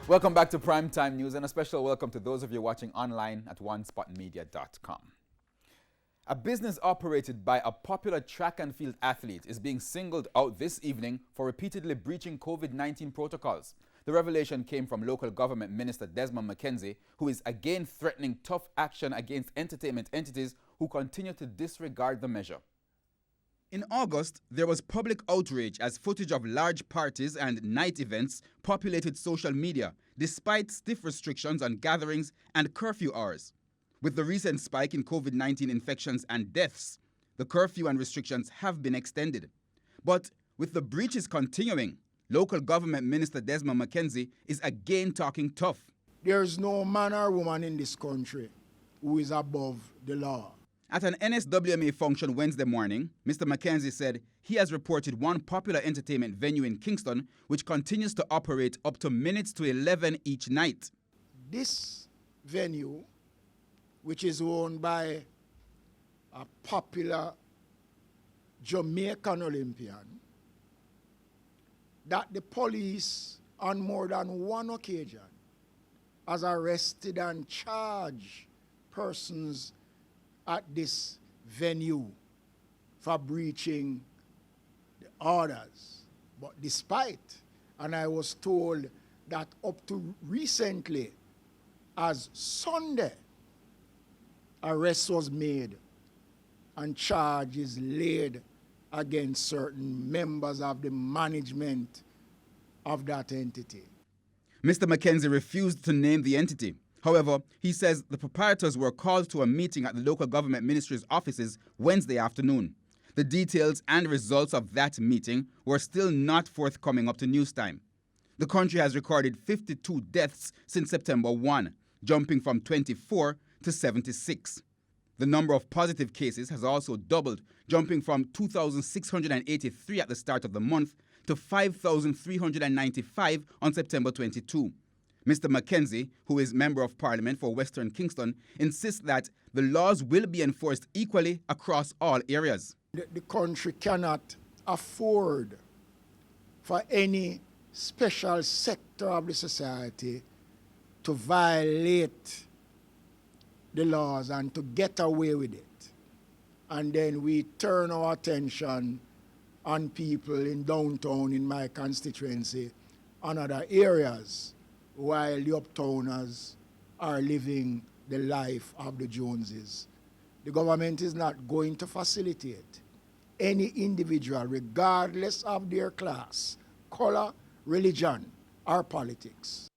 Welcome back to Primetime News, and a special welcome to those of you watching online at onespotmedia.com. A business operated by a popular track and field athlete is being singled out this evening for repeatedly breaching COVID-19 protocols. The revelation came from local government minister Desmond McKenzie, who is again threatening tough action against entertainment entities who continue to disregard the measure. In August, there was public outrage as footage of large parties and night events populated social media, despite stiff restrictions on gatherings and curfew hours. With the recent spike in COVID-19 infections and deaths, the curfew and restrictions have been extended. But with the breaches continuing, local government minister Desmond McKenzie is again talking tough. There is no man or woman in this country who is above the law. At an NSWMA function Wednesday morning, Mr. McKenzie said he has reported one popular entertainment venue in Kingston which continues to operate up to minutes to 11 each night. This venue, which is owned by a popular Jamaican Olympian, that the police on more than one occasion has arrested and charged persons at this venue for breaching the orders. But despite, and I was told that up to recently, as Sunday, arrest was made and charges laid against certain members of the management of that entity. Mr. McKenzie refused to name the entity. However, he says the proprietors were called to a meeting at the local government ministry's offices Wednesday afternoon. The details and results of that meeting were still not forthcoming up to news time. The country has recorded 52 deaths since September 1, jumping from 24 to 76. The number of positive cases has also doubled, jumping from 2,683 at the start of the month to 5,395 on September 22. Mr. McKenzie, who is Member of Parliament for Western Kingston, insists that the laws will be enforced equally across all areas. The country cannot afford for any special sector of the society to violate the laws and to get away with it. And then we turn our attention on people in downtown, in my constituency, and other areas, while the uptowners are living the life of the Joneses. The government is not going to facilitate any individual, regardless of their class, color, religion, or politics,